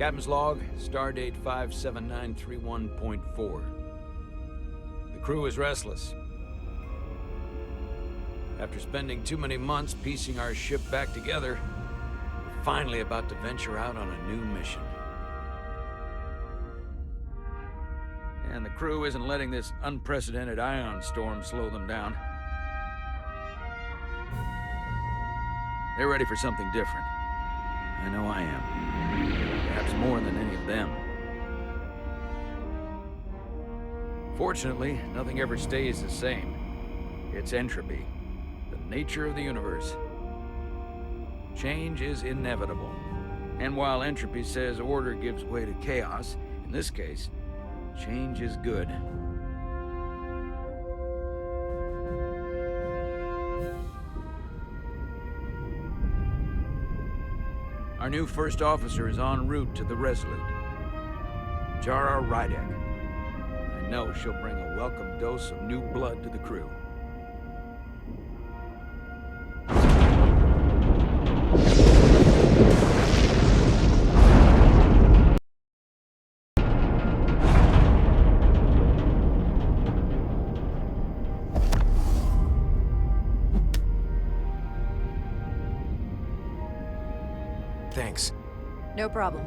Captain's log, stardate 57931.4. The crew is restless. After spending too many months piecing our ship back together, we're finally about to venture out on a new mission. And the crew isn't letting this unprecedented ion storm slow them down. They're ready for something different. I know I am. Perhaps more than any of them. Fortunately, nothing ever stays the same. It's entropy, the nature of the universe. Change is inevitable. And while entropy says order gives way to chaos, in this case, change is good. Our new first officer is en route to the Resolute. Jara Rydek. I know she'll bring a welcome dose of new blood to the crew. Thanks. No problem.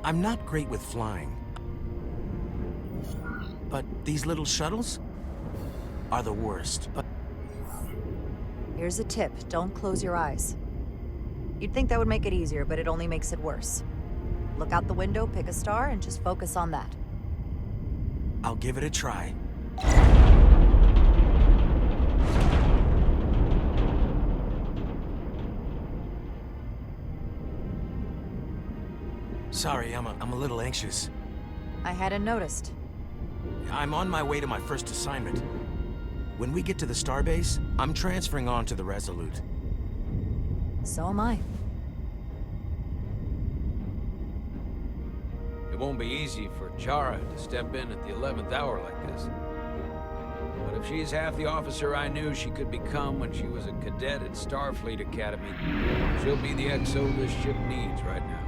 I'm not great with flying. But these little shuttles are the worst. Here's a tip. Don't close your eyes. You'd think that would make it easier, but it only makes it worse. Look out the window, pick a star, and just focus on that. I'll give it a try. Sorry, I'm a little anxious. I hadn't noticed. I'm on my way to my first assignment. When we get to the starbase, I'm transferring on to the Resolute. So am I. It won't be easy for Jara to step in at the 11th hour like this. But if she's half the officer I knew she could become when she was a cadet at Starfleet Academy, she'll be the XO this ship needs right now.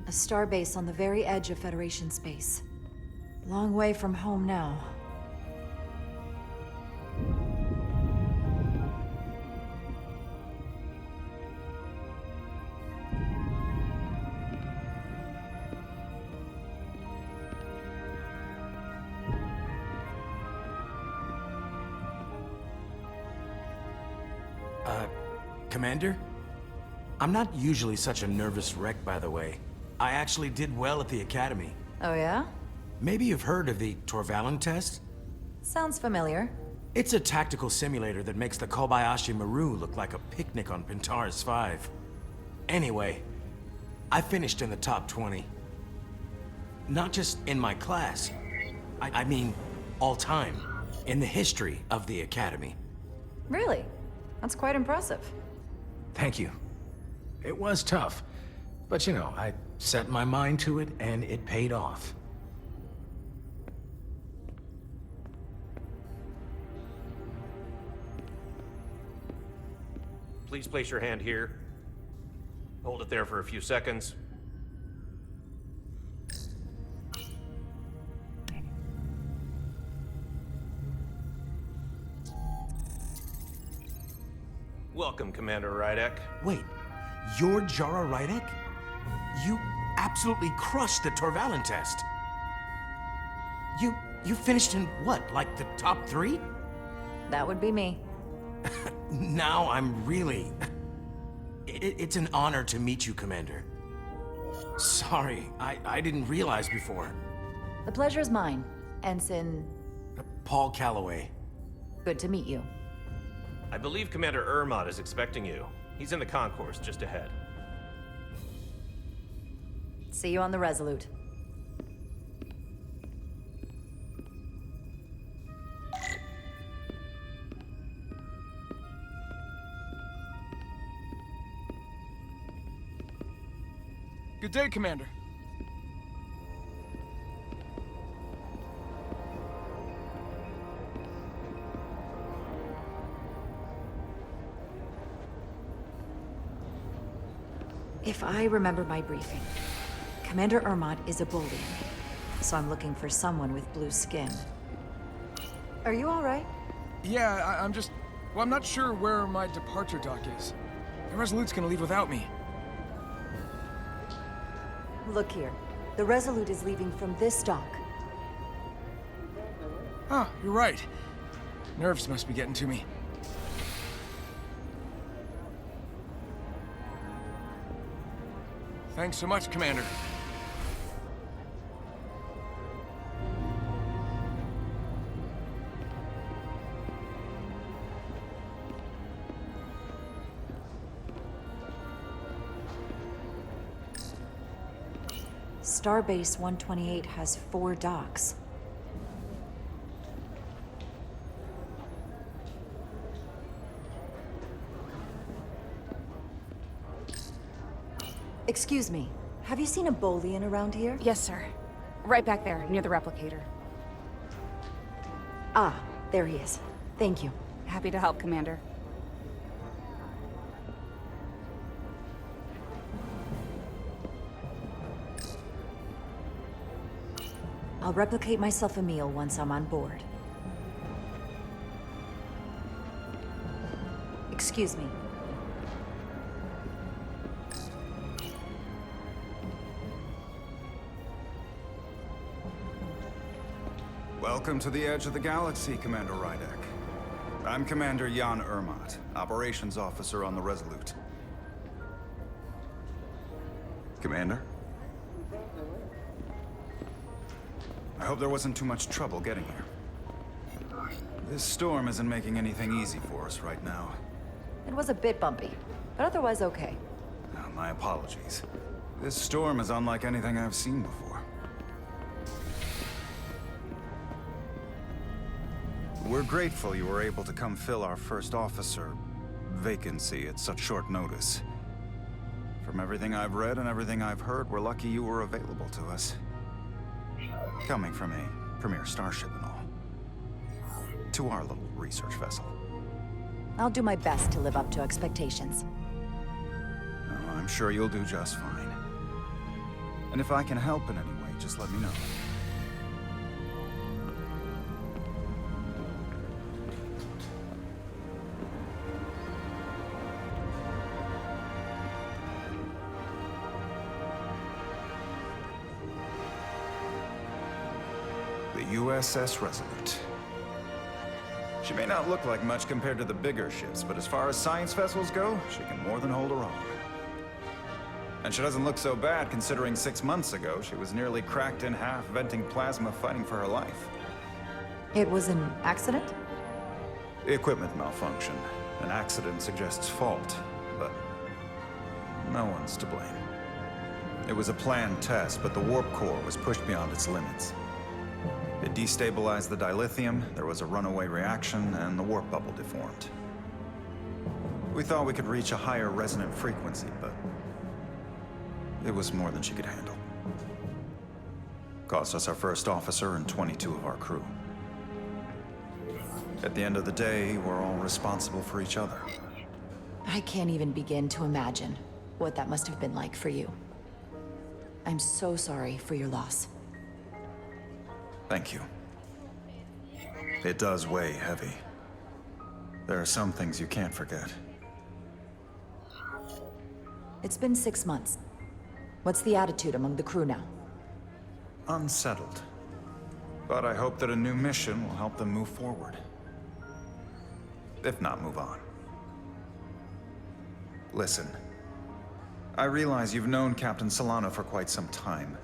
A starbase on the very edge of Federation space. Long way from home now. Commander? I'm not usually such a nervous wreck, by the way. I actually did well at the Academy. Oh yeah? Maybe you've heard of the Torvalin test? Sounds familiar. It's a tactical simulator that makes the Kobayashi Maru look like a picnic on Pintaris 5. Anyway, I finished in the top 20. Not just in my class. I mean, all time. In the history of the Academy. Really? That's quite impressive. Thank you. It was tough, but you know, I set my mind to it and it paid off. Please place your hand here. Hold it there for a few seconds. Welcome, Commander Rydek. Wait, you're Jara Rydek? You absolutely crushed the Torvalin test. You finished in what, like the top 3? That would be me. Now I'm really... It's an honor to meet you, Commander. Sorry, I didn't realize before. The pleasure is mine, Ensign. Paul Calloway. Good to meet you. I believe Commander Ermot is expecting you. He's in the concourse just ahead. See you on the Resolute. Good day, Commander. If I remember my briefing, Commander Ermot is a Bolian, so I'm looking for someone with blue skin. Are you all right? Yeah, I'm just... Well, I'm not sure where my departure dock is. The Resolute's gonna leave without me. Look here. The Resolute is leaving from this dock. Huh, you're right. Nerves must be getting to me. Thanks so much, Commander. Starbase 128 has 4 docks. Excuse me, have you seen a Bolian around here? Yes, sir. Right back there, near the replicator. Ah, there he is. Thank you. Happy to help, Commander. I'll replicate myself a meal once I'm on board. Excuse me. Welcome to the edge of the galaxy, Commander Rydek. I'm Commander Jan Ermot, Operations Officer on the Resolute. Commander? I hope there wasn't too much trouble getting here. This storm isn't making anything easy for us right now. It was a bit bumpy, but otherwise okay. My apologies. This storm is unlike anything I've seen before. We're grateful you were able to come fill our first officer vacancy at such short notice. From everything I've read and everything I've heard, we're lucky you were available to us. Coming from a premier starship and all. To our little research vessel. I'll do my best to live up to expectations. Oh, I'm sure you'll do just fine. And if I can help in any way, just let me know. The USS Resolute. She may not look like much compared to the bigger ships, but as far as science vessels go, she can more than hold her own. And she doesn't look so bad considering 6 months ago she was nearly cracked in half, venting plasma, fighting for her life. It was an accident? Equipment malfunction. An accident suggests fault, but no one's to blame. It was a planned test, but the warp core was pushed beyond its limits. It destabilized the dilithium, there was a runaway reaction, and the warp bubble deformed. We thought we could reach a higher resonant frequency, but it was more than she could handle. Cost us our first officer and 22 of our crew. At the end of the day, we're all responsible for each other. I can't even begin to imagine what that must have been like for you. I'm so sorry for your loss. Thank you. It does weigh heavy. There are some things you can't forget. It's been 6 months. What's the attitude among the crew now? Unsettled. But I hope that a new mission will help them move forward. If not, move on. Listen. I realize you've known Captain Solano for quite some time.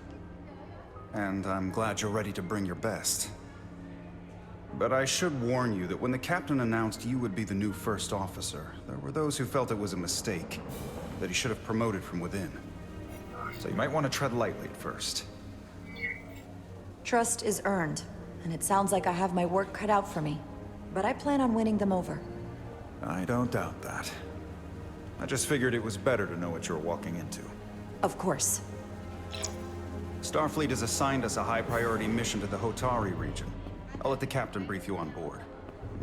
And I'm glad you're ready to bring your best. But I should warn you that when the captain announced you would be the new first officer, there were those who felt it was a mistake, that he should have promoted from within. So you might want to tread lightly at first. Trust is earned, and it sounds like I have my work cut out for me. But I plan on winning them over. I don't doubt that. I just figured it was better to know what you were walking into. Of course. Starfleet has assigned us a high-priority mission to the Hotari region. I'll let the captain brief you on board.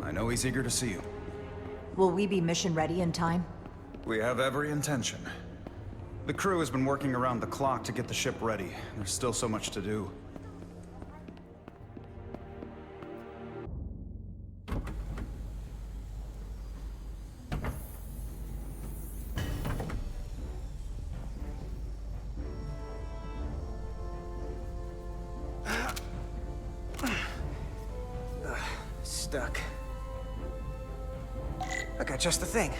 I know he's eager to see you. Will we be mission ready in time? We have every intention. The crew has been working around the clock to get the ship ready. There's still so much to do. Stuck. I got just the thing.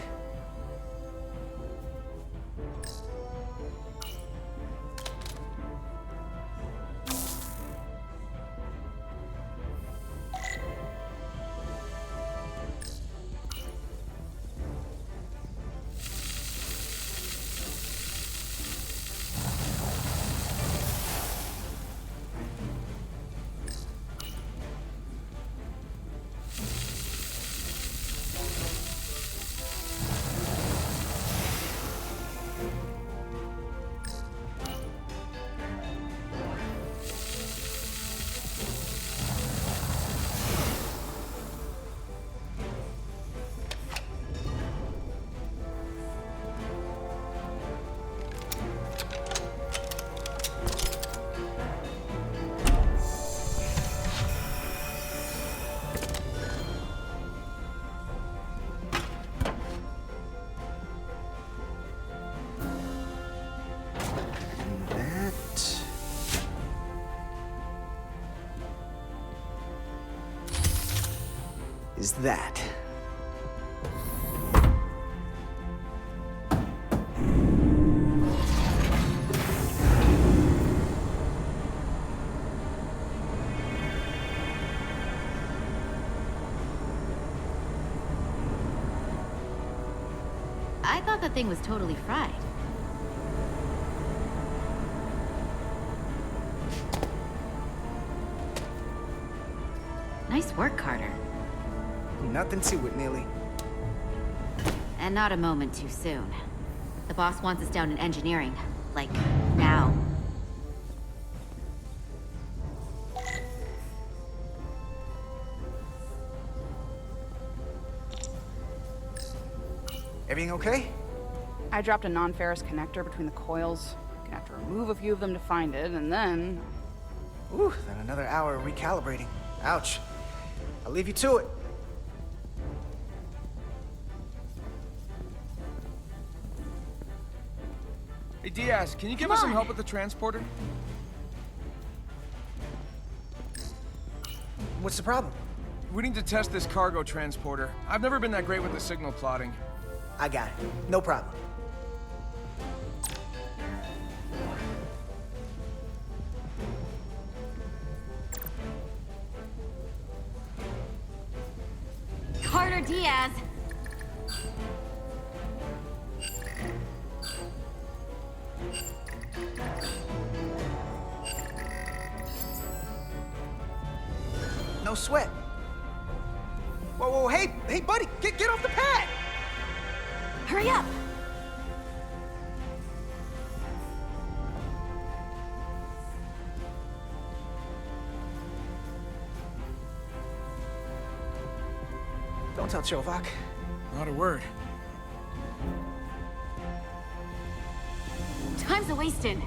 Is that. I thought that thing was totally fried. Nice work, Carter. Nothing to it, Neely. And not a moment too soon. The boss wants us down in engineering. Like, now. Everything okay? I dropped a non-ferrous connector between the coils. Gonna have to remove a few of them to find it, and then... Ooh, then another hour of recalibrating. Ouch. I'll leave you to it. Hey, Diaz, can you give us some help with the transporter? What's the problem? We need to test this cargo transporter. I've never been that great with the signal plotting. I got it. No problem. Carter Diaz! No sweat. Whoa, whoa, hey, buddy, get off the pad! Hurry up! Don't tell Chovak. Not a word. Time's a-wasting.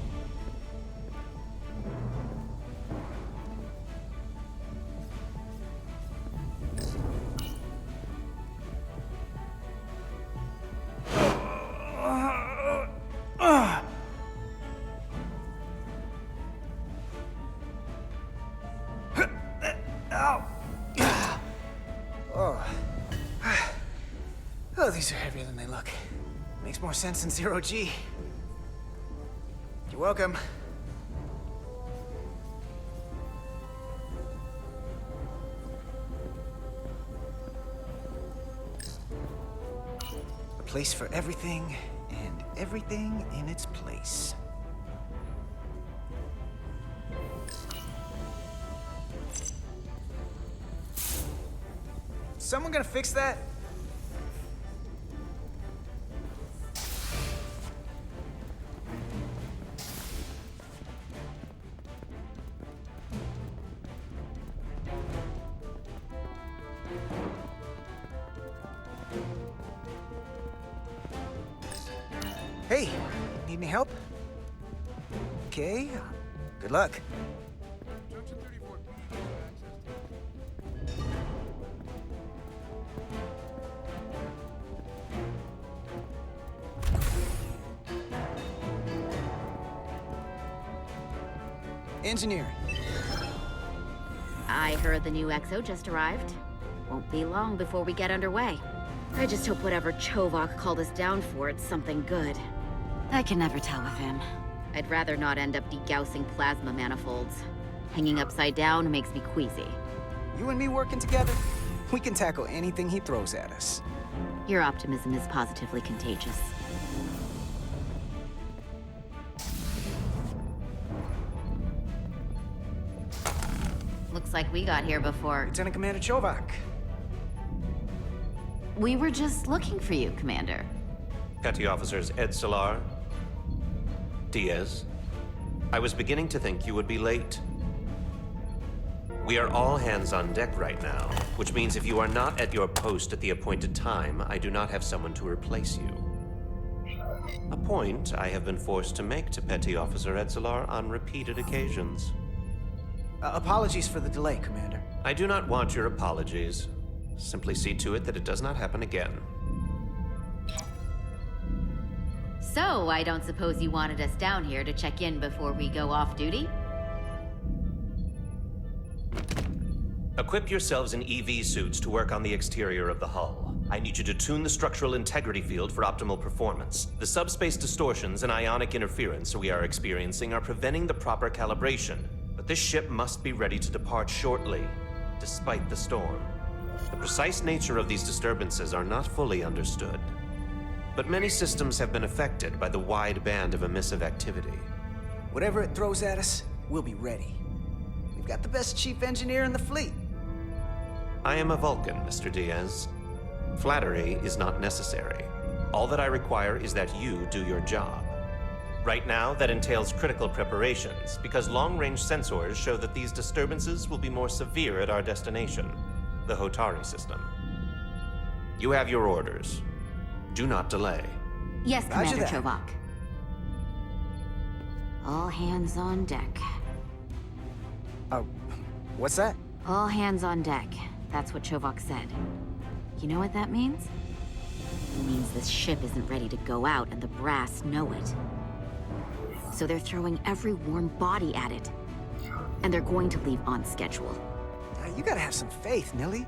Oh, these are heavier than they look. Makes more sense than 0G. You're welcome. A place for everything, and everything in its place. Someone gonna fix that? Hey, need any help? Okay, good luck. Engineering. I heard the new XO just arrived. Won't be long before we get underway. I just hope whatever Chovak called us down for, it's something good. I can never tell with him. I'd rather not end up degaussing plasma manifolds. Hanging upside down makes me queasy. You and me working together, we can tackle anything he throws at us. Your optimism is positively contagious. Looks like we got here before. Lieutenant Commander Chovak. We were just looking for you, Commander. Petty Officers Ed Solar, Diaz. I was beginning to think you would be late. We are all hands on deck right now, which means if you are not at your post at the appointed time, I do not have someone to replace you. A point I have been forced to make to Petty Officer Edsolar on repeated occasions. Apologies for the delay, Commander. I do not want your apologies. Simply see to it that it does not happen again. So, I don't suppose you wanted us down here to check in before we go off duty? Equip yourselves in EV suits to work on the exterior of the hull. I need you to tune the structural integrity field for optimal performance. The subspace distortions and ionic interference we are experiencing are preventing the proper calibration. But this ship must be ready to depart shortly, despite the storm. The precise nature of these disturbances are not fully understood. But many systems have been affected by the wide band of emissive activity. Whatever it throws at us, we'll be ready. We've got the best chief engineer in the fleet. I am a Vulcan, Mr. Diaz. Flattery is not necessary. All that I require is that you do your job. Right now, that entails critical preparations, because long-range sensors show that these disturbances will be more severe at our destination, the Hotari system. You have your orders. Do not delay. Yes, Roger Commander that. Chovak. All hands on deck. What's that? All hands on deck. That's what Chovak said. You know what that means? It means this ship isn't ready to go out, and the brass know it. So they're throwing every warm body at it. And they're going to leave on schedule. You gotta have some faith, Nilly.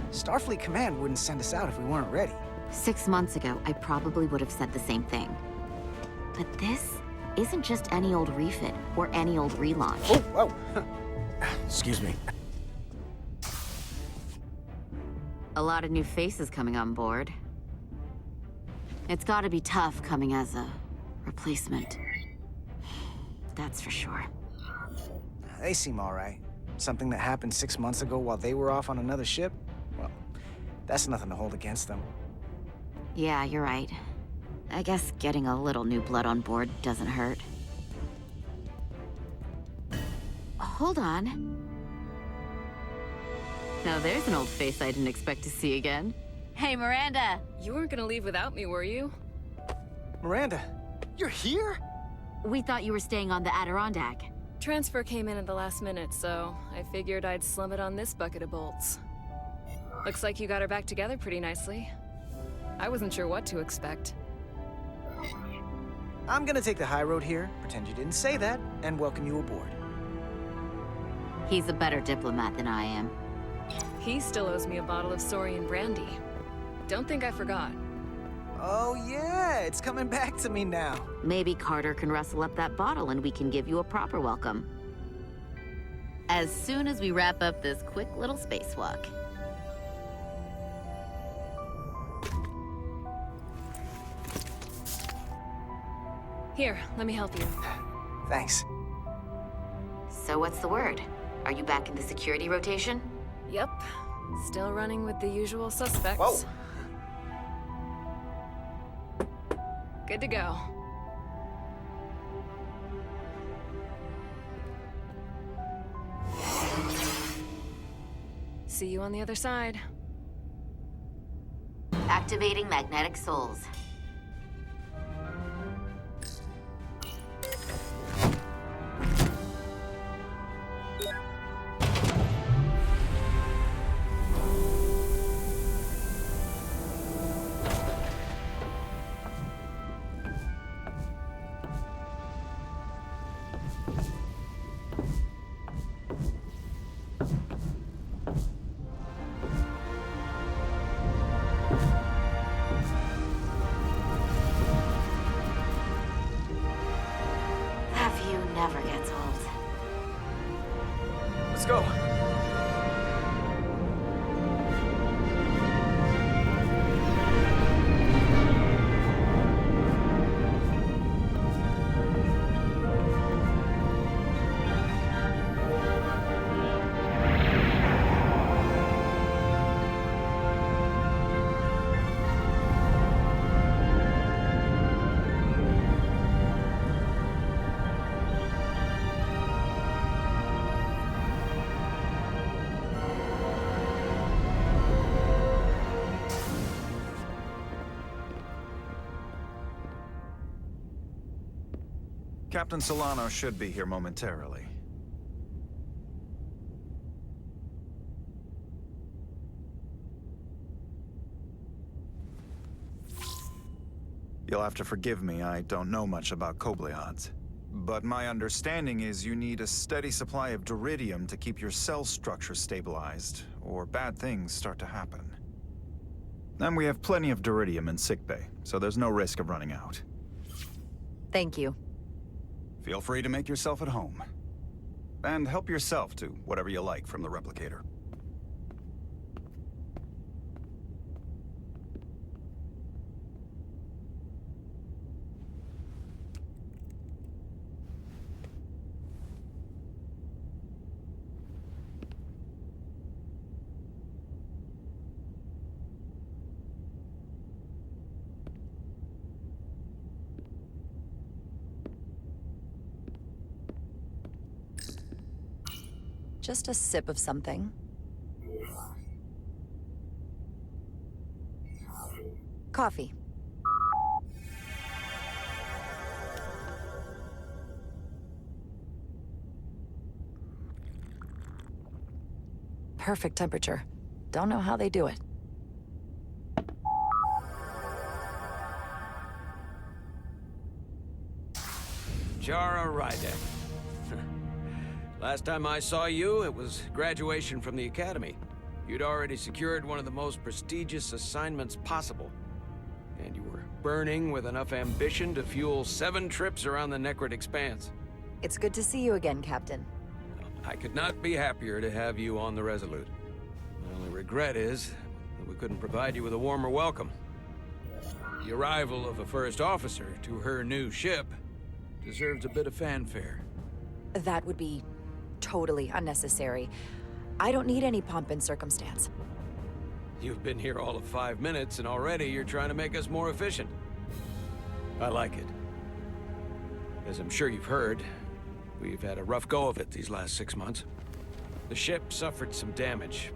Starfleet Command wouldn't send us out if we weren't ready. 6 months ago, I probably would have said the same thing. But this isn't just any old refit or any old relaunch. Oh, whoa. Excuse me. A lot of new faces coming on board. It's gotta be tough coming as a replacement. That's for sure. They seem all right. Something that happened 6 months ago while they were off on another ship? Well, that's nothing to hold against them. Yeah, you're right. I guess getting a little new blood on board doesn't hurt. Hold on. Now there's an old face I didn't expect to see again. Hey, Miranda! You weren't gonna leave without me, were you? Miranda, you're here? We thought you were staying on the Adirondack. Transfer came in at the last minute, so I figured I'd slum it on this bucket of bolts. Looks like you got her back together pretty nicely. I wasn't sure what to expect. I'm gonna take the high road here, pretend you didn't say that, and welcome you aboard. He's a better diplomat than I am. He still owes me a bottle of Saurian brandy. Don't think I forgot. Oh yeah, it's coming back to me now. Maybe Carter can rustle up that bottle and we can give you a proper welcome. As soon as we wrap up this quick little spacewalk. Here, let me help you. Thanks. So what's the word? Are you back in the security rotation? Yep. Still running with the usual suspects. Whoa. Good to go. See you on the other side. Activating magnetic souls. That view never gets old. Let's go. Captain Solano should be here momentarily. You'll have to forgive me, I don't know much about Kobleods. But my understanding is you need a steady supply of duridium to keep your cell structure stabilized, or bad things start to happen. And we have plenty of duridium in sickbay, so there's no risk of running out. Thank you. Feel free to make yourself at home. And help yourself to whatever you like from the replicator. Just a sip of something. Coffee. Perfect temperature. Don't know how they do it. Jara Rydek. Last time I saw you, it was graduation from the Academy. You'd already secured one of the most prestigious assignments possible. And you were burning with enough ambition to fuel 7 trips around the Necrit Expanse. It's good to see you again, Captain. I could not be happier to have you on the Resolute. My only regret is that we couldn't provide you with a warmer welcome. The arrival of a first officer to her new ship deserves a bit of fanfare. That would be totally unnecessary. I don't need any pomp and circumstance. You've been here all of 5 minutes, and already you're trying to make us more efficient. I like it. As I'm sure you've heard, we've had a rough go of it these last 6 months. The ship suffered some damage,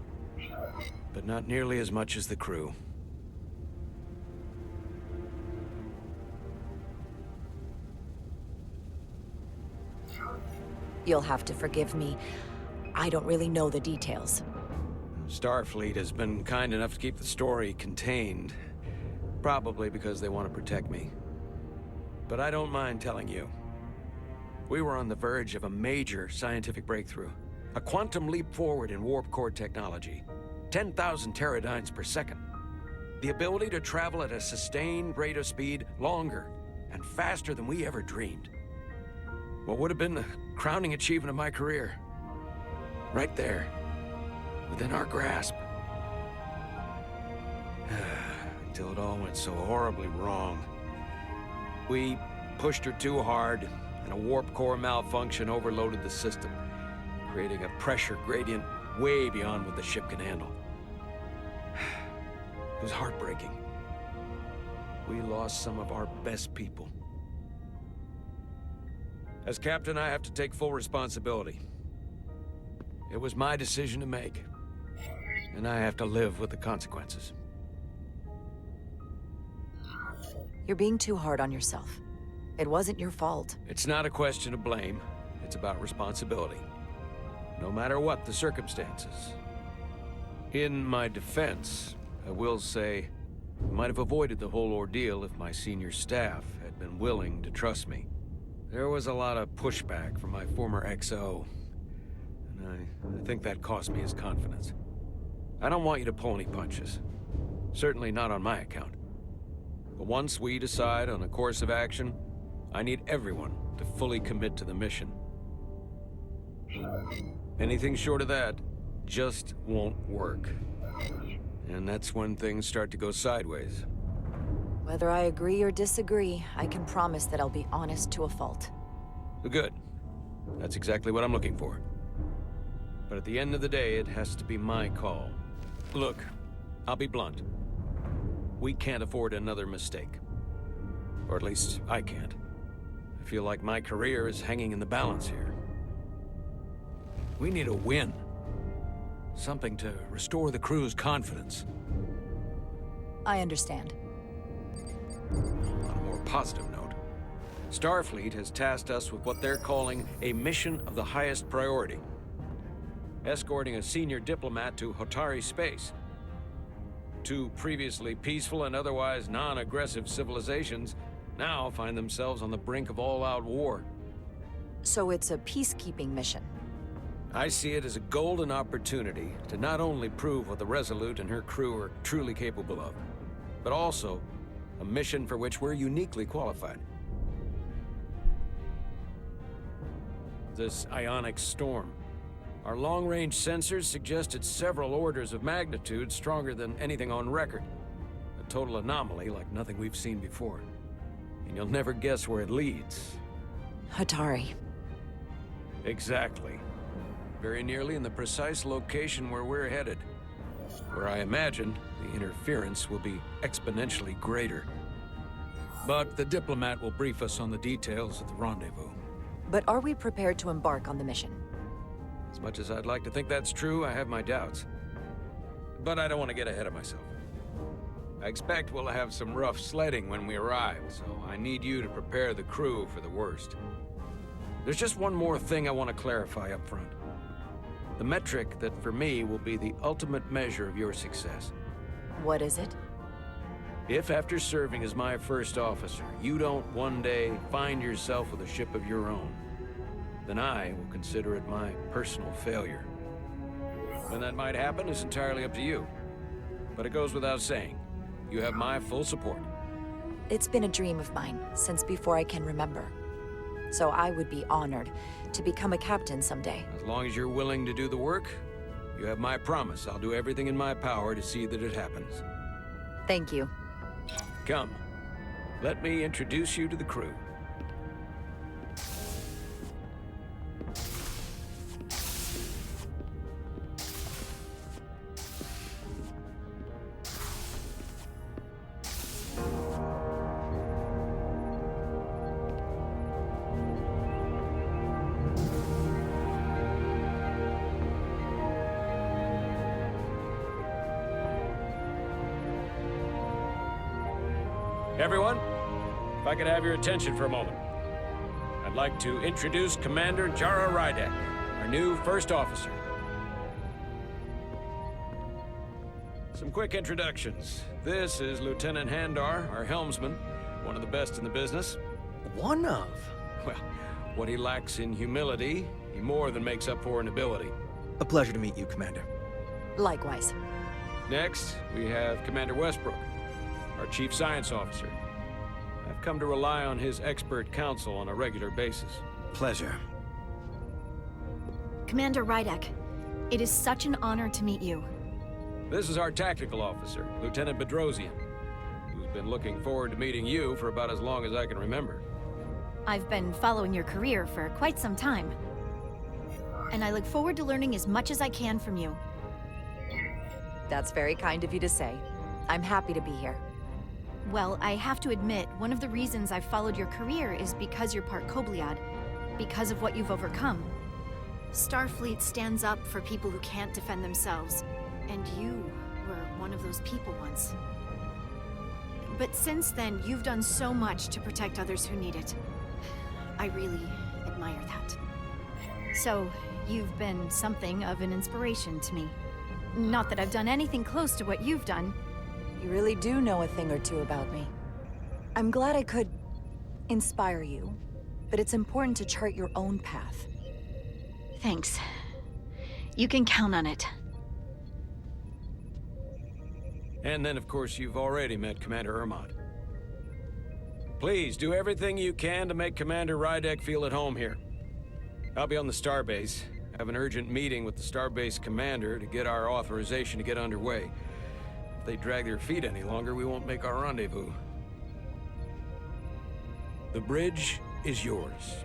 but not nearly as much as the crew. You'll have to forgive me. I don't really know the details. Starfleet has been kind enough to keep the story contained, probably because they want to protect me. But I don't mind telling you. We were on the verge of a major scientific breakthrough. A quantum leap forward in warp core technology. 10,000 teradynes per second. The ability to travel at a sustained rate of speed longer and faster than we ever dreamed. What would have been the crowning achievement of my career. Right there, within our grasp. Until it all went so horribly wrong. We pushed her too hard, and a warp core malfunction overloaded the system, creating a pressure gradient way beyond what the ship can handle. It was heartbreaking. We lost some of our best people. As captain, I have to take full responsibility. It was my decision to make, and I have to live with the consequences. You're being too hard on yourself. It wasn't your fault. It's not a question of blame. It's about responsibility. No matter what the circumstances. In my defense, I will say, I might have avoided the whole ordeal if my senior staff had been willing to trust me. There was a lot of pushback from my former XO, and I think that cost me his confidence. I don't want you to pull any punches. Certainly not on my account. But once we decide on a course of action, I need everyone to fully commit to the mission. Anything short of that just won't work. And that's when things start to go sideways. Whether I agree or disagree, I can promise that I'll be honest to a fault. Good. That's exactly what I'm looking for. But at the end of the day, it has to be my call. Look, I'll be blunt. We can't afford another mistake. Or at least, I can't. I feel like my career is hanging in the balance here. We need a win. Something to restore the crew's confidence. I understand. On a more positive note, Starfleet has tasked us with what they're calling a mission of the highest priority. Escorting a senior diplomat to Hotari space. Two previously peaceful and otherwise non-aggressive civilizations now find themselves on the brink of all-out war. So it's a peacekeeping mission. I see it as a golden opportunity to not only prove what the Resolute and her crew are truly capable of, but also a mission for which we're uniquely qualified. This ionic storm. Our long-range sensors suggest it's several orders of magnitude stronger than anything on record. A total anomaly like nothing we've seen before. And you'll never guess where it leads. Hotari. Exactly. Very nearly in the precise location where we're headed. Where I imagine the interference will be exponentially greater. But the diplomat will brief us on the details of the rendezvous. But are we prepared to embark on the mission? As much as I'd like to think that's true, I have my doubts. But I don't want to get ahead of myself. I expect we'll have some rough sledding when we arrive, so I need you to prepare the crew for the worst. There's just one more thing I want to clarify up front. The metric that for me will be the ultimate measure of your success. What is it? If after serving as my first officer, you don't one day find yourself with a ship of your own, then I will consider it my personal failure. When that might happen is entirely up to you. But it goes without saying, you have my full support. It's been a dream of mine since before I can remember. So I would be honored to become a captain someday. As long as you're willing to do the work, you have my promise. I'll do everything in my power to see that it happens. Thank you. Come, let me introduce you to the crew. Everyone, if I could have your attention for a moment. I'd like to introduce Commander Jara Rydek, our new first officer. Some quick introductions. This is Lieutenant Handar, our helmsman, one of the best in the business. One of? Well, what he lacks in humility, he more than makes up for in ability. A pleasure to meet you, Commander. Likewise. Next, we have Commander Westbrook, our Chief Science Officer. I've come to rely on his expert counsel on a regular basis. Pleasure. Commander Rydek, it is such an honor to meet you. This is our Tactical Officer, Lieutenant Bedrosian, who's been looking forward to meeting you for about as long as I can remember. I've been following your career for quite some time, and I look forward to learning as much as I can from you. That's very kind of you to say. I'm happy to be here. Well, I have to admit, one of the reasons I've followed your career is because you're part Kobliad, because of what you've overcome. Starfleet stands up for people who can't defend themselves, and you were one of those people once. But since then, you've done so much to protect others who need it. I really admire that. So, you've been something of an inspiration to me. Not that I've done anything close to what you've done. You really do know a thing or two about me. I'm glad I could inspire you, but it's important to chart your own path. Thanks. You can count on it. And then, of course, you've already met Commander Ermont. Please, do everything you can to make Commander Rydek feel at home here. I'll be on the starbase. I have an urgent meeting with the starbase commander to get our authorization to get underway. If they drag their feet any longer, we won't make our rendezvous. The bridge is yours.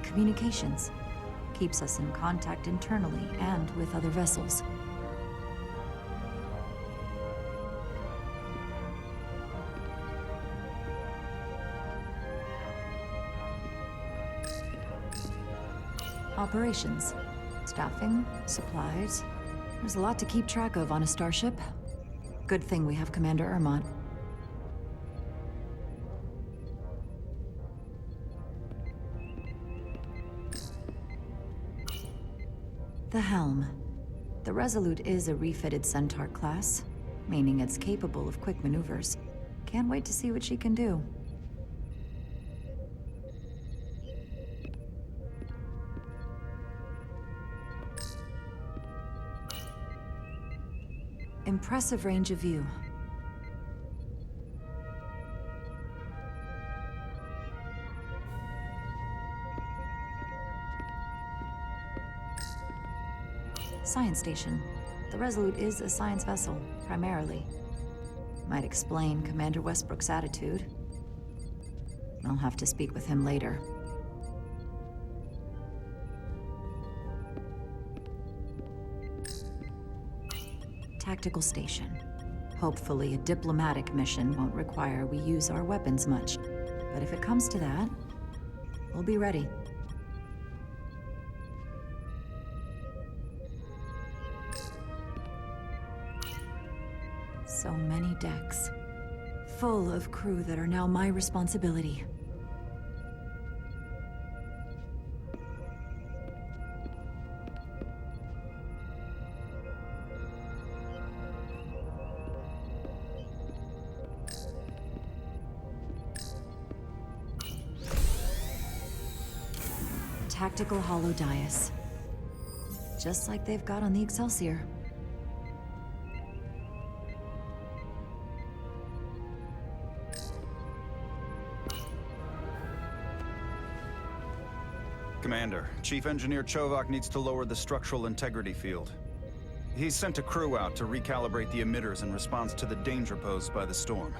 Communications. Keeps us in contact internally and with other vessels. Operations. Staffing, supplies. There's a lot to keep track of on a starship. Good thing we have Commander Ermont. The helm. The Resolute is a refitted Centaur class, meaning it's capable of quick maneuvers. Can't wait to see what she can do. Impressive range of view. Science station. The Resolute is a science vessel, primarily. Might explain Commander Westbrook's attitude. I'll have to speak with him later. Tactical station. Hopefully a diplomatic mission won't require we use our weapons much. But if it comes to that, we'll be ready. So many decks. Full of crew that are now my responsibility. Tactical holodais. Just like they've got on the Excelsior. Commander, Chief Engineer Chovak needs to lower the structural integrity field. He's sent a crew out to recalibrate the emitters in response to the danger posed by the storm.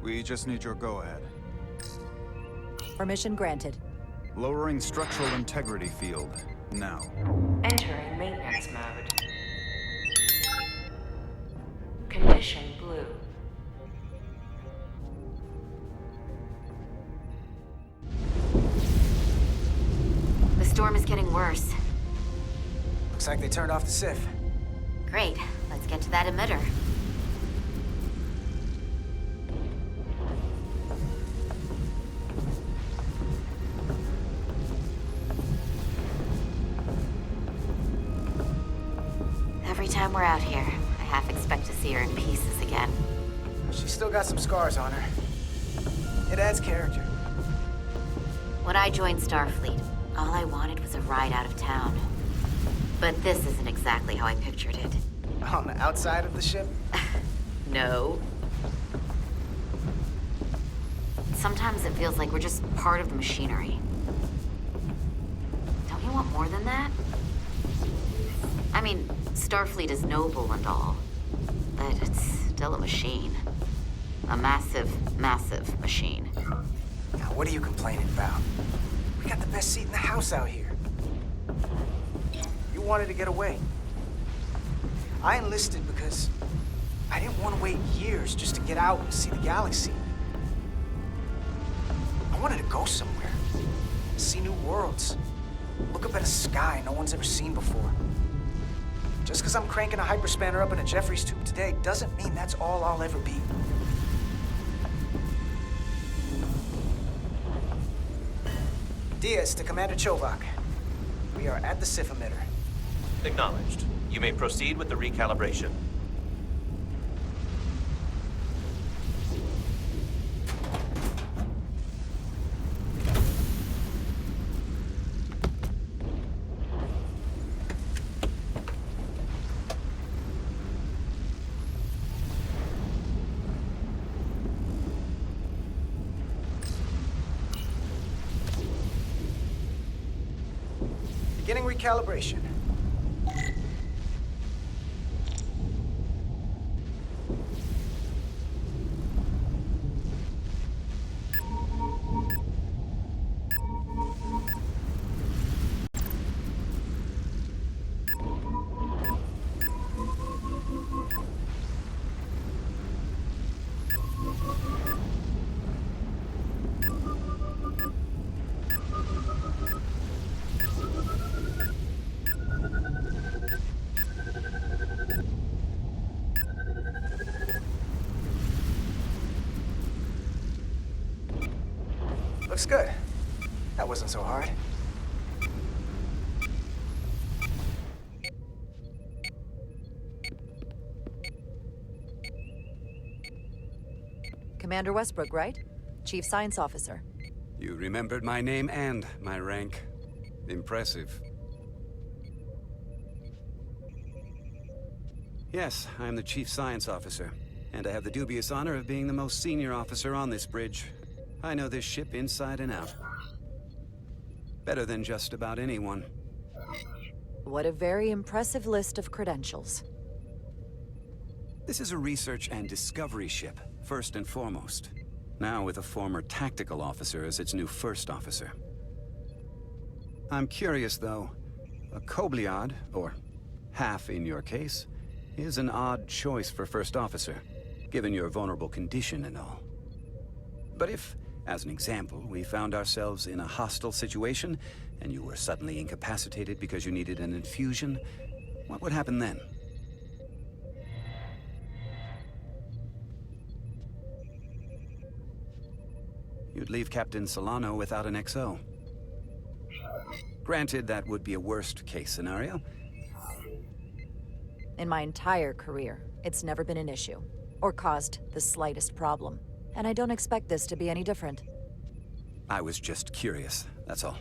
We just need your go-ahead. Permission granted. Lowering structural integrity field, now. Entering maintenance mode. Condition blue. The storm is getting worse. Looks like they turned off the SIF. Great. Let's get to that emitter. Every time we're out here, I half expect to see her in pieces again. She's still got some scars on her. It adds character. When I joined Starfleet, all I wanted was a ride out of town. But this isn't exactly how I pictured it. On the outside of the ship? No. Sometimes it feels like we're just part of the machinery. Don't you want more than that? I mean, Starfleet is noble and all, but it's still a machine. A massive, massive machine. Now, what are you complaining about? We got the best seat in the house out here. You wanted to get away. I enlisted because I didn't want to wait years just to get out and see the galaxy. I wanted to go somewhere, see new worlds, look up at a sky no one's ever seen before. Just because I'm cranking a hyperspanner up in a Jeffries tube today doesn't mean that's all I'll ever be. Diaz to Commander Chovak. We are at the Sif emitter. Acknowledged. You may proceed with the recalibration. Beginning recalibration. Looks good. That wasn't so hard. Commander Westbrook, right? Chief Science Officer. You remembered my name and my rank. Impressive. Yes, I'm the Chief Science Officer, and I have the dubious honor of being the most senior officer on this bridge. I know this ship inside and out. Better than just about anyone. What a very impressive list of credentials. This is a research and discovery ship, first and foremost. Now with a former tactical officer as its new first officer. I'm curious, though. A Kobliad, or half in your case, is an odd choice for first officer, given your vulnerable condition and all. But if, as an example, we found ourselves in a hostile situation, and you were suddenly incapacitated because you needed an infusion, what would happen then? You'd leave Captain Solano without an XO. Granted, that would be a worst-case scenario. In my entire career, it's never been an issue, or caused the slightest problem. And I don't expect this to be any different. I was just curious, that's all.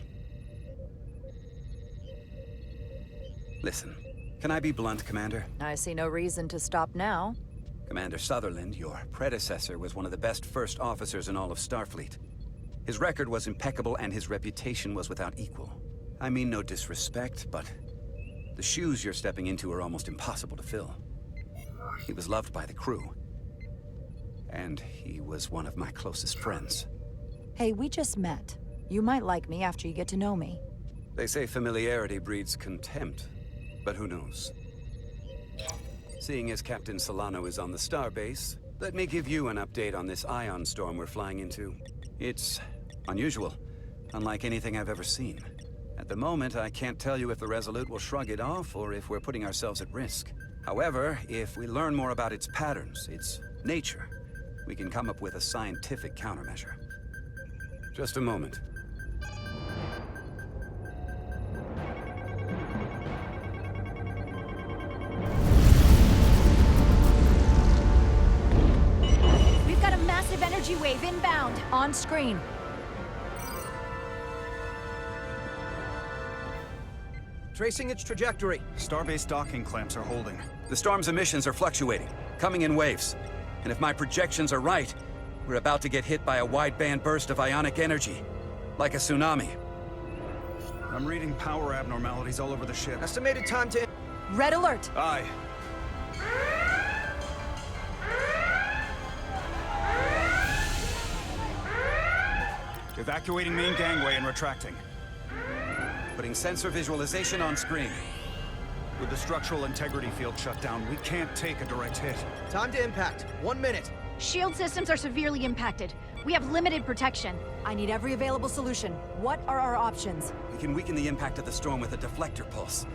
Listen, can I be blunt, Commander? I see no reason to stop now. Commander Sutherland, your predecessor, was one of the best first officers in all of Starfleet. His record was impeccable and his reputation was without equal. I mean no disrespect, but the shoes you're stepping into are almost impossible to fill. He was loved by the crew. And he was one of my closest friends. Hey, we just met. You might like me after you get to know me. They say familiarity breeds contempt, but who knows? Seeing as Captain Solano is on the starbase, let me give you an update on this ion storm we're flying into. It's unusual, unlike anything I've ever seen. At the moment, I can't tell you if the Resolute will shrug it off or if we're putting ourselves at risk. However, if we learn more about its patterns, its nature, we can come up with a scientific countermeasure. Just a moment. Energy wave inbound. On screen. Tracing its trajectory. Starbase docking clamps are holding. The storm's emissions are fluctuating, coming in waves. And if my projections are right, we're about to get hit by a wideband burst of ionic energy. Like a tsunami. I'm reading power abnormalities all over the ship. Estimated time to... Red alert. Aye. Evacuating main gangway and retracting. Putting sensor visualization on screen. With the structural integrity field shut down, we can't take a direct hit. Time to impact. 1 minute. Shield systems are severely impacted. We have limited protection. I need every available solution. What are our options? We can weaken the impact of the storm with a deflector pulse.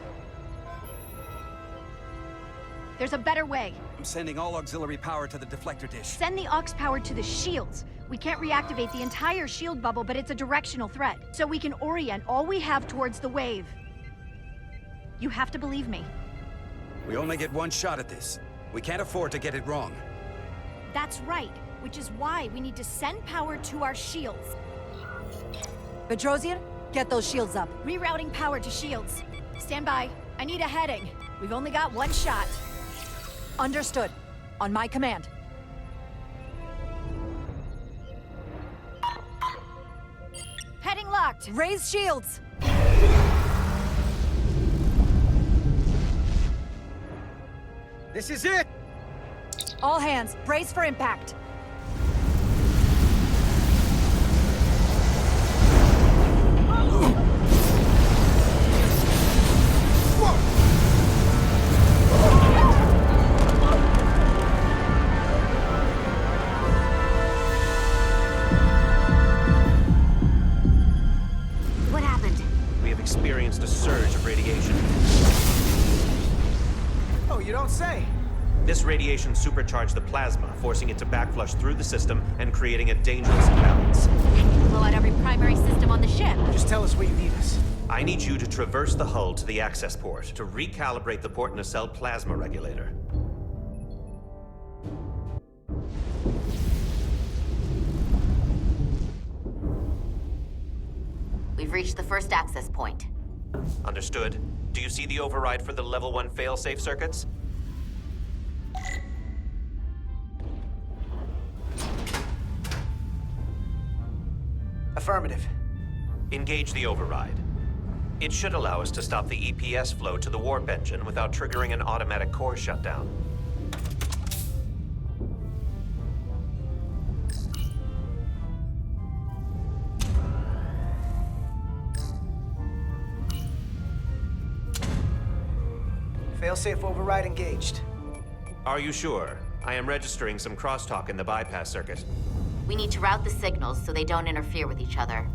There's a better way. I'm sending all auxiliary power to the deflector dish. Send the aux power to the shields. We can't reactivate the entire shield bubble, but it's a directional threat. So we can orient all we have towards the wave. You have to believe me. We only get one shot at this. We can't afford to get it wrong. That's right, which is why we need to send power to our shields. Petrosian, get those shields up. Rerouting power to shields. Stand by. I need a heading. We've only got one shot. Understood. On my command. Heading locked. Raise shields. This is it! All hands, brace for impact. What happened? We have experienced a surge of radiation. Oh, you don't say. This radiation supercharged the plasma, forcing it to backflush through the system and creating a dangerous imbalance. Blow out every primary system on the ship. Just tell us where you need us. I need you to traverse the hull to the access port to recalibrate the port nacelle plasma regulator. We've reached the first access point. Understood. Do you see the override for the level 1 failsafe circuits? Affirmative. Engage the override. It should allow us to stop the EPS flow to the warp engine without triggering an automatic core shutdown. Failsafe override engaged. Are you sure? I am registering some crosstalk in the bypass circuit. We need to route the signals so they don't interfere with each other.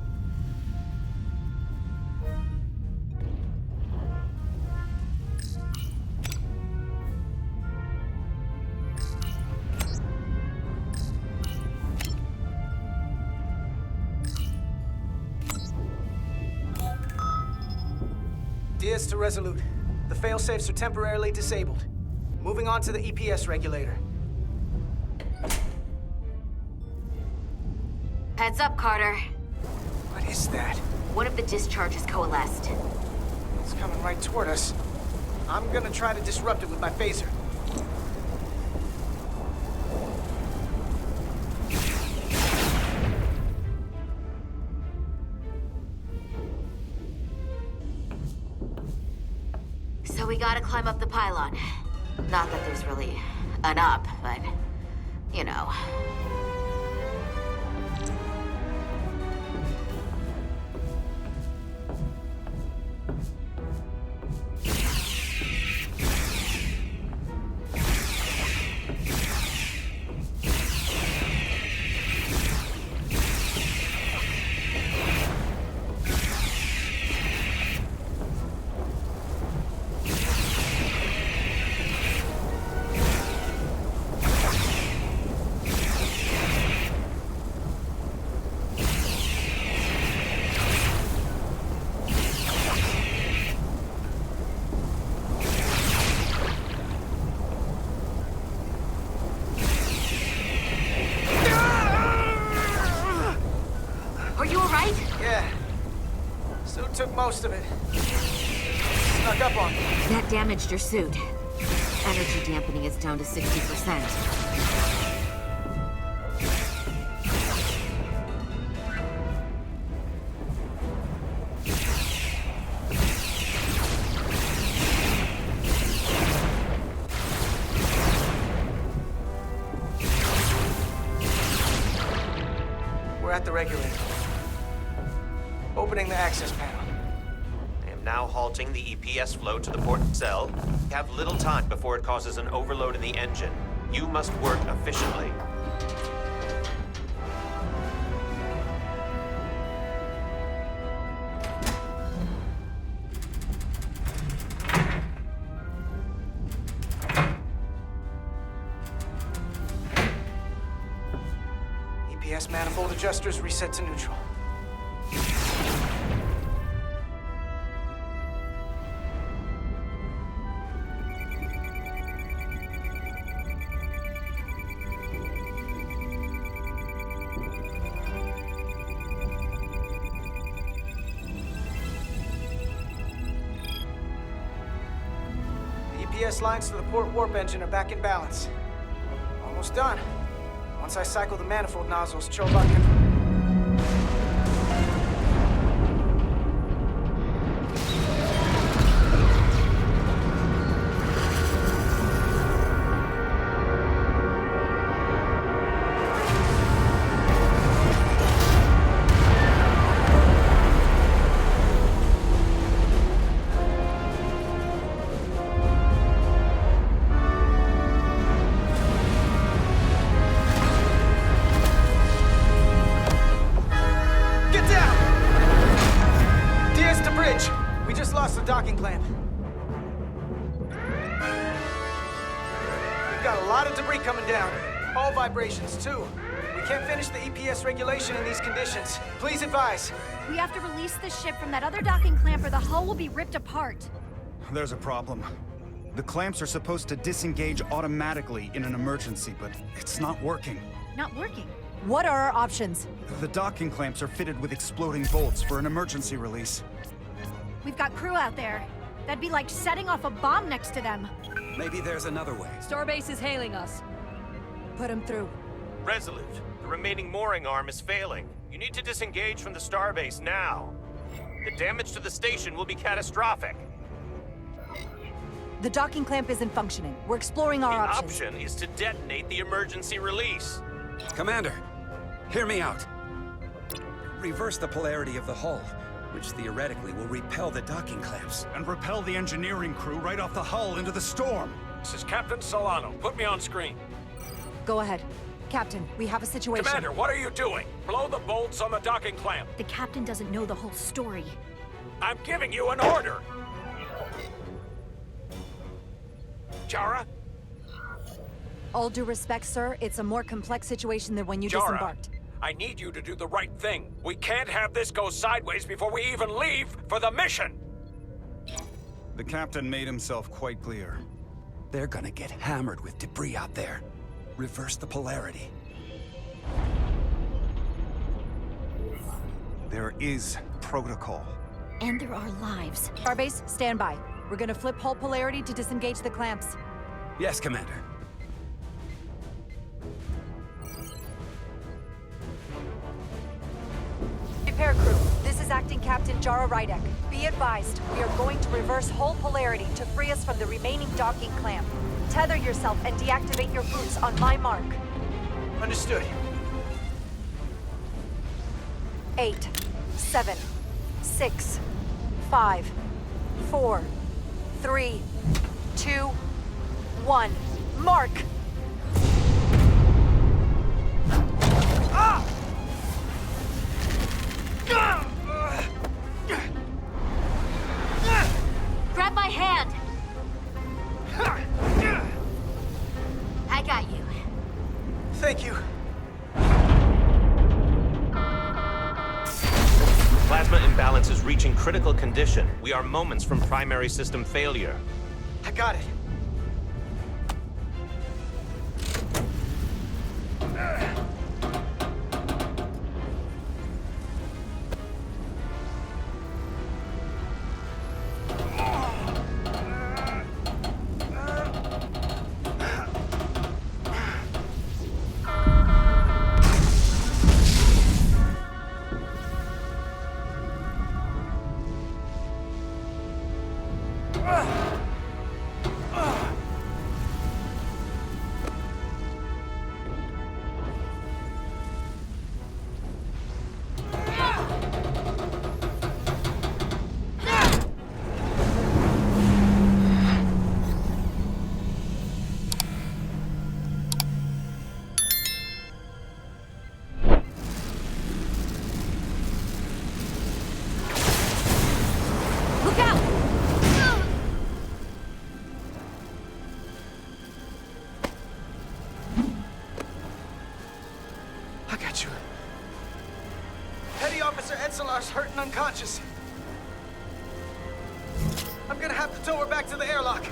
Diaz to Resolute. The failsafes are temporarily disabled. Moving on to the EPS regulator. Heads up, Carter. What is that? One of the discharges coalesced. It's coming right toward us. I'm gonna try to disrupt it with my phaser. So we gotta climb up the pylon. Not that there's really an up, but, you know. most of it. Snuck up on me. That damaged your suit. Energy dampening is down to 60%. We're at the regulator. Opening the access panel. I am now halting the EPS flow to the port cell. We have little time before it causes an overload in the engine. You must work efficiently. EPS manifold adjusters reset to neutral. EPS lines to the port warp engine are back in balance. Almost done. Once I cycle the manifold nozzles, Chovak can... lost the docking clamp. We've got a lot of debris coming down. All vibrations, too. We can't finish the EPS regulation in these conditions. Please advise. We have to release the ship from that other docking clamp or the hull will be ripped apart. There's a problem. The clamps are supposed to disengage automatically in an emergency, but it's not working. Not working? What are our options? The docking clamps are fitted with exploding bolts for an emergency release. We've got crew out there. That'd be like setting off a bomb next to them. Maybe there's another way. Starbase is hailing us. Put him through. Resolute, the remaining mooring arm is failing. You need to disengage from the starbase now. The damage to the station will be catastrophic. The docking clamp isn't functioning. We're exploring our options. The option is to detonate the emergency release. Commander, hear me out. Reverse the polarity of the hull, which theoretically will repel the docking clamps. And repel the engineering crew right off the hull into the storm. This is Captain Solano. Put me on screen. Go ahead. Captain, we have a situation. Commander, what are you doing? Blow the bolts on the docking clamp. The captain doesn't know the whole story. I'm giving you an order. Jara? All due respect, sir, it's a more complex situation than when you disembarked. I need you to do the right thing. We can't have this go sideways before we even leave for the mission. The captain made himself quite clear. They're gonna get hammered with debris out there. Reverse the polarity. There is protocol. And there are lives. Starbase, stand by. We're gonna flip hull polarity to disengage the clamps. Yes, Commander. Repair crew, this is Acting Captain Jara Rydek. Be advised, we are going to reverse hull polarity to free us from the remaining docking clamp. Tether yourself and deactivate your boots on my mark. Understood. 8, 7, 6, 5, 4, 3, 2, 1. Mark! Ah! Grab my hand! I got you. Thank you. Plasma imbalance is reaching critical condition. We are moments from primary system failure. I got it. I got you. Petty Officer Edselar's hurt and unconscious. I'm gonna have to tow her back to the airlock.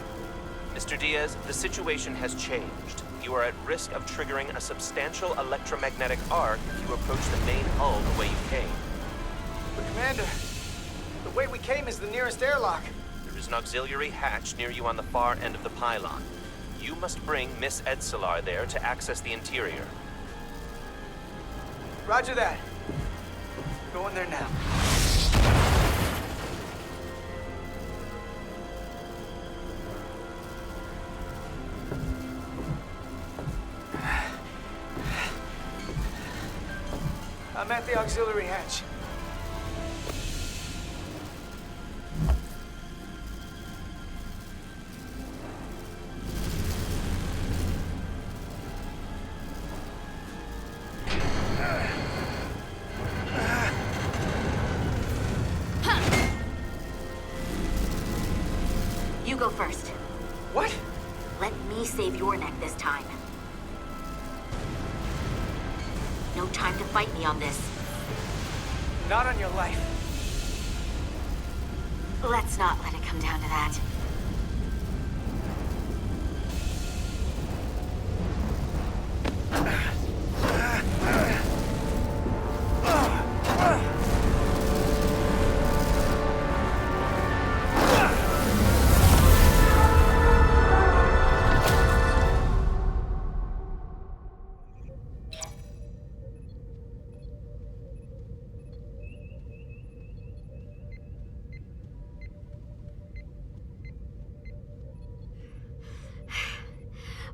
Mr. Diaz, the situation has changed. You are at risk of triggering a substantial electromagnetic arc if you approach the main hull the way you came. But Commander, the way we came is the nearest airlock. There is an auxiliary hatch near you on the far end of the pylon. You must bring Miss Edselar there to access the interior. Roger that. Going there now. I'm at the auxiliary hatch. You go first. What? Let me save your neck this time. No time to fight me on this. Not on your life. Let's not let it come down to that.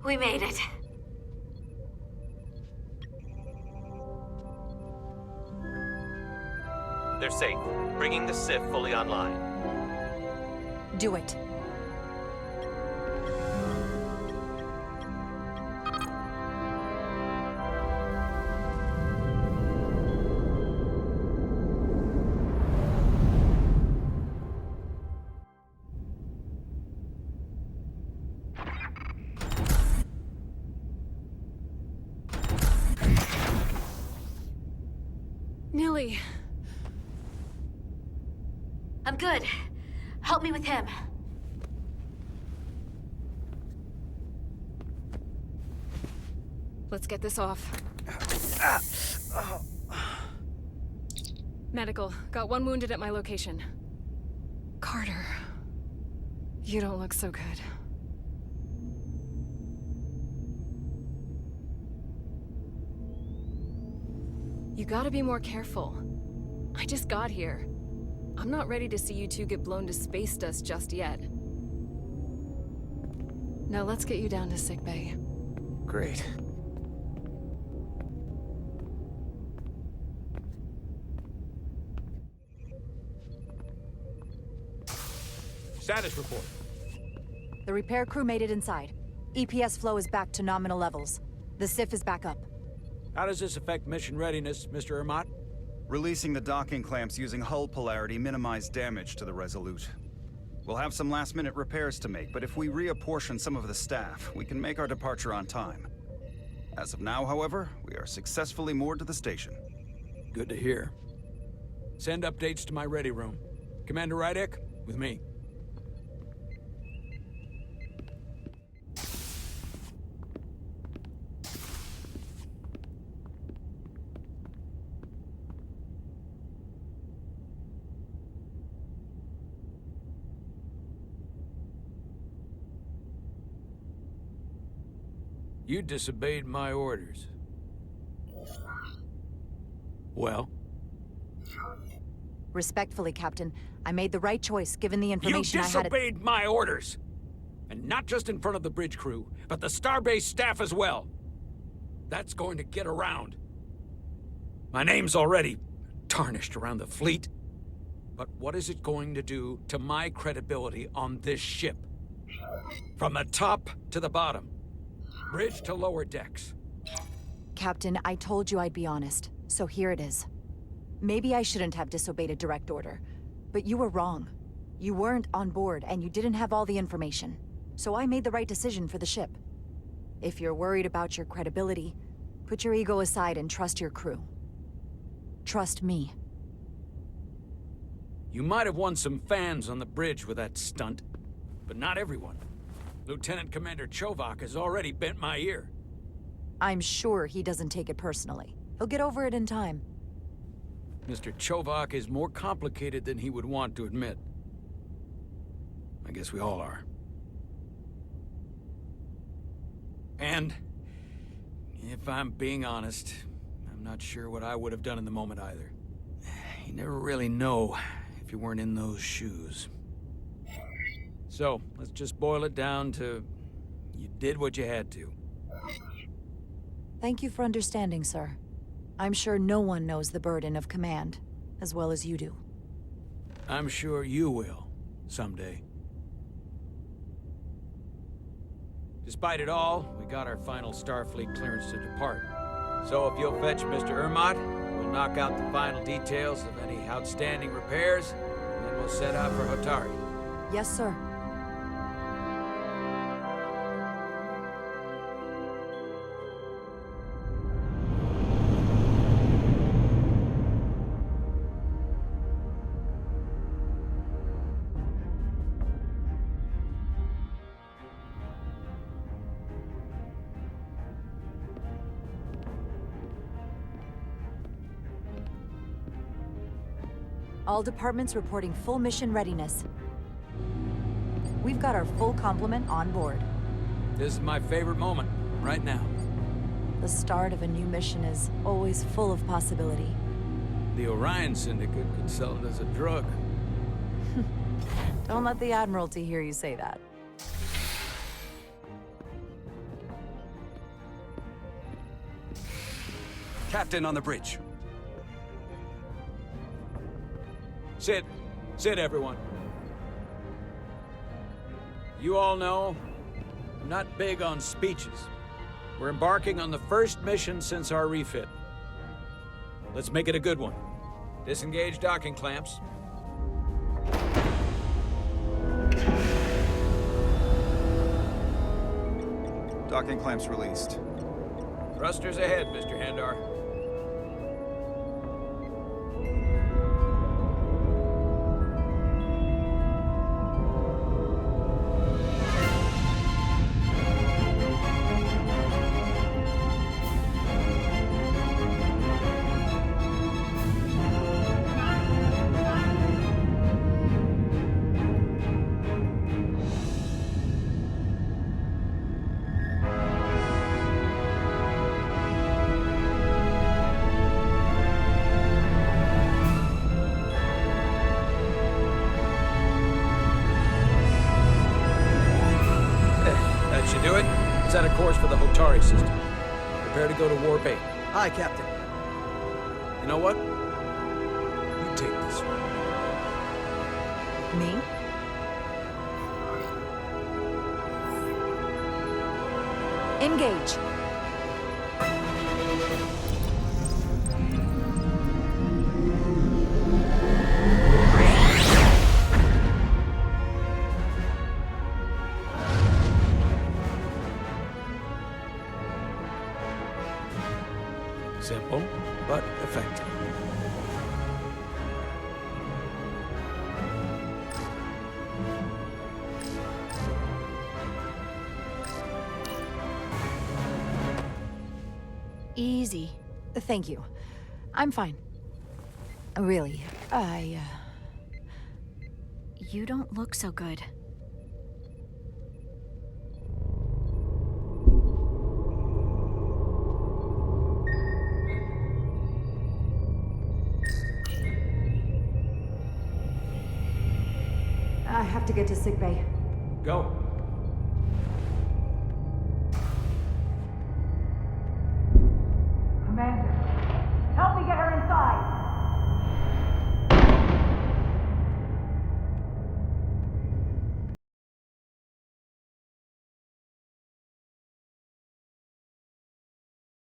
We made it. They're safe, bringing the SIF fully online. Do it. Nilly. I'm good. Help me with him. Let's get this off. Medical. Got one wounded at my location. Carter. You don't look so good. You gotta be more careful. I just got here. I'm not ready to see you two get blown to space dust just yet. Now let's get you down to sickbay. Great. Status report. The repair crew made it inside. EPS flow is back to nominal levels. The SIF is back up. How does this affect mission readiness, Mr. Ermot? Releasing the docking clamps using hull polarity minimized damage to the Resolute. We'll have some last-minute repairs to make, but if we reapportion some of the staff, we can make our departure on time. As of now, however, we are successfully moored to the station. Good to hear. Send updates to my ready room. Commander Rydek, with me. You disobeyed my orders. Well? Respectfully, Captain, I made the right choice given the You information I had. disobeyed my orders! And not just in front of the bridge crew, but the Starbase staff as well. That's going to get around. My name's already tarnished around the fleet. But what is it going to do to my credibility on this ship? From the top to the bottom. Bridge to lower decks. Captain, I told you I'd be honest, so here it is. Maybe I shouldn't have disobeyed a direct order, but you were wrong. You weren't on board, and you didn't have all the information. So I made the right decision for the ship. If you're worried about your credibility, put your ego aside and trust your crew. Trust me. You might have won some fans on the bridge with that stunt, but not everyone. Lieutenant Commander Chovak has already bent my ear. I'm sure he doesn't take it personally. He'll get over it in time. Mr. Chovak is more complicated than he would want to admit. I guess we all are. And, if I'm being honest, I'm not sure what I would have done in the moment either. You never really know if you weren't in those shoes. So, let's just boil it down to, you did what you had to. Thank you for understanding, sir. I'm sure no one knows the burden of command as well as you do. I'm sure you will, someday. Despite it all, we got our final Starfleet clearance to depart. So if you'll fetch Mr. Ermot, we'll knock out the final details of any outstanding repairs, and then we'll set out for Hotari. Yes, sir. All departments reporting full mission readiness. We've got our full complement on board. This is my favorite moment, right now. The start of a new mission is always full of possibility. The Orion Syndicate could sell it as a drug. Don't let the Admiralty hear you say that. Captain on the bridge. Sit. Sit, everyone. You all know, I'm not big on speeches. We're embarking on the first mission since our refit. Let's make it a good one. Disengage docking clamps. Docking clamps released. Thrusters ahead, Mr. Handar. Should do it. Set a course for the Hotari system. Prepare to go to Warp 8. Aye, Captain. You know what? You take this one. Me? Engage. Simple, but effective. Easy. Thank you. I'm fine. Really, You don't look so good. have to get to sickbay. Go.